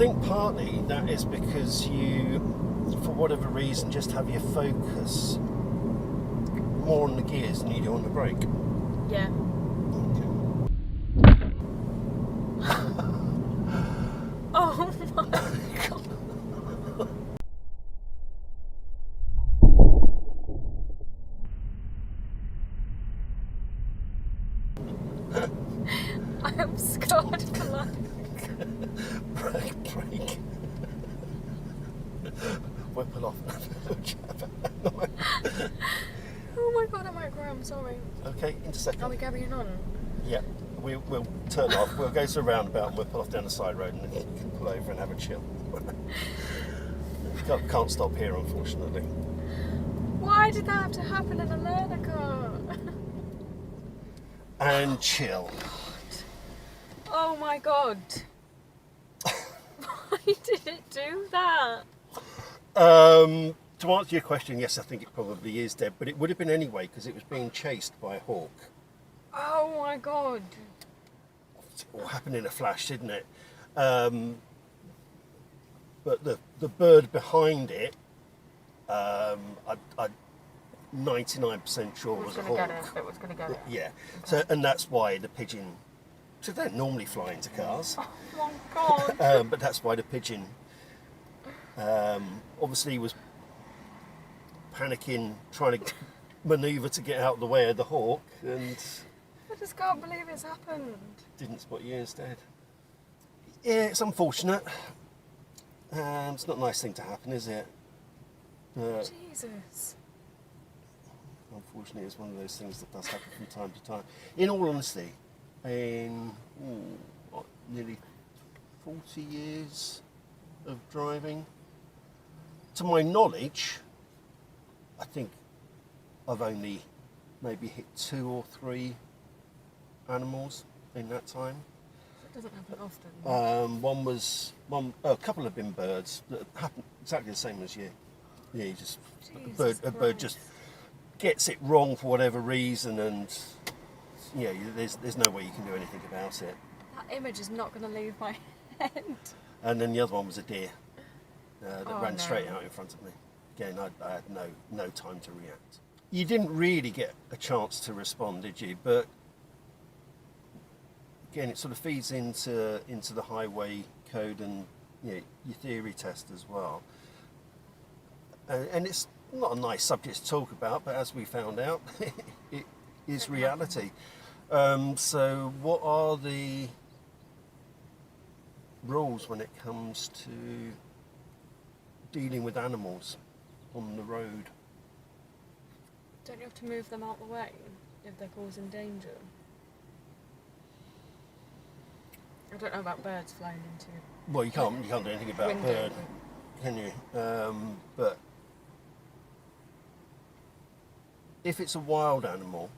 think partly that is because you, for whatever reason, just have your focus more on the gears than you do on the brake. Yeah. Oh my god. I am scarred for life. Brake. Whipple off. Oh my god, I might cry, I'm sorry. Okay, into second. Are we carrying on? Yeah, we'll turn off. We'll go to a roundabout and we'll pull off down the side road and then you can pull over and have a chill. Can't stop here, unfortunately. Why did that have to happen in a learner car? And chill. Oh my god. Why did it do that? To answer your question, yes, I think it probably is dead, but it would have been anyway because it was being chased by a hawk. Oh my god. It all happened in a flash, didn't it? But the bird behind it, I'm 99% sure was a hawk. It was going to get it. Yeah. So, and that's why the pigeon. So they don't normally fly into cars. Oh my god. But that's why the pigeon obviously was panicking, trying to manoeuvre to get out of the way of the hawk, and I just can't believe it's happened. didn't spot you instead. Yeah, it's unfortunate. It's not a nice thing to happen, is it? Jesus. Unfortunately, it's one of those things that does happen from time to time. In all honesty, in nearly 40 years of driving, to my knowledge, I think I've only maybe hit 2 or 3 animals in that time. It doesn't happen often. A couple have been birds that happen exactly the same as you. Yeah, you just a bird just gets it wrong for whatever reason, and yeah, there's no way you can do anything about it. That image is not going to leave my head. And then the other one was a deer that ran no. straight out in front of me. Again, I had no time to react. You didn't really get a chance to respond, did you? But again, it sort of feeds into the highway code and your theory test as well. And it's not a nice subject to talk about, but as we found out, it is reality. So what are the rules when it comes to dealing with animals on the road? Don't you have to move them out the way if they're causing danger? I don't know about birds flying into. Well, you can't do anything about a bird, can you? But if it's a wild animal,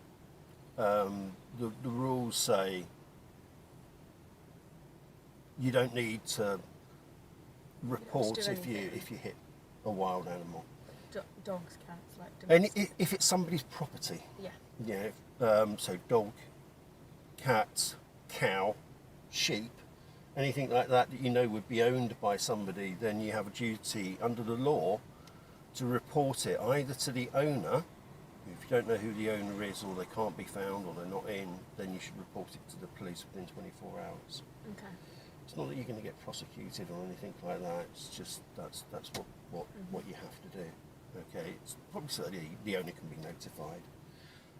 the rules say you don't need to report if you hit a wild animal. Dogs, cats, like And domestic. if it's somebody's property, Yeah. so dog, cat, cow, sheep, anything like that you know would be owned by somebody, then you have a duty under the law to report it either to the owner. If you don't know who the owner is, or they can't be found, or they're not in, then you should report it to the police within 24 hours. Okay. It's not that you're going to get prosecuted or anything like that. It's just that's what you have to do. Okay, it's probably so the owner can be notified,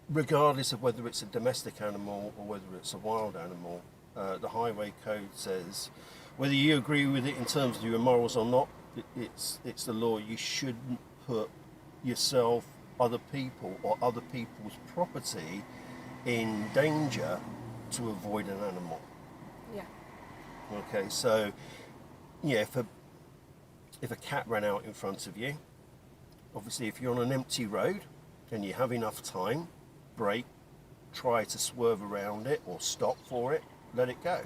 regardless of whether it's a domestic animal or whether it's a wild animal. The highway code says whether you agree with it in terms of your morals or not. It's the law. You shouldn't put yourself, other people, or other people's property in danger to avoid an animal. Yeah. Okay, so yeah, if a cat ran out in front of you, obviously if you're on an empty road and you have enough time, brake, try to swerve around it or stop for it, let it go.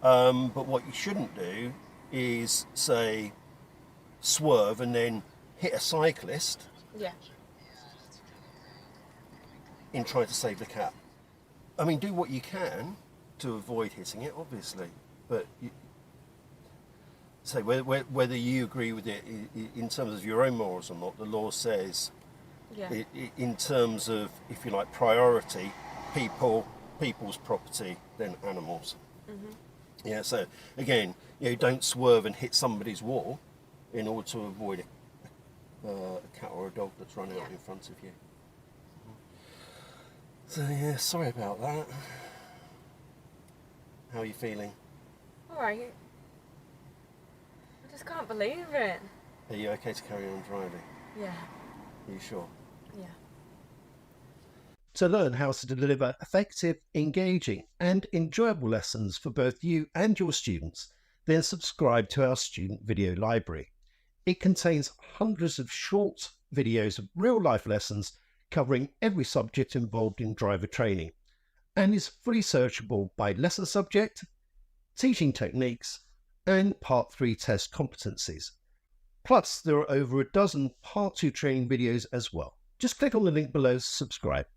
But what you shouldn't do is say swerve and then hit a cyclist. Yeah. In trying to save the cat. I mean, do what you can to avoid hitting it, obviously, but So whether you agree with it in terms of your own morals or not, the law says Yeah. in terms of, if you like, priority, people's property, then animals. Yeah. So again, don't swerve and hit somebody's wall in order to avoid a cat or a dog that's running out in front of you. So yeah, sorry about that. How are you feeling? All right. I just can't believe it. Are you okay to carry on driving? Yeah. Are you sure? Yeah. To learn how to deliver effective, engaging and enjoyable lessons for both you and your students, then subscribe to our student video library. It contains hundreds of short videos of real-life lessons covering every subject involved in driver training, and is fully searchable by lesson subject, teaching techniques and Part 3 test competencies. Plus, there are over a dozen Part 2 training videos as well. Just click on the link below to subscribe.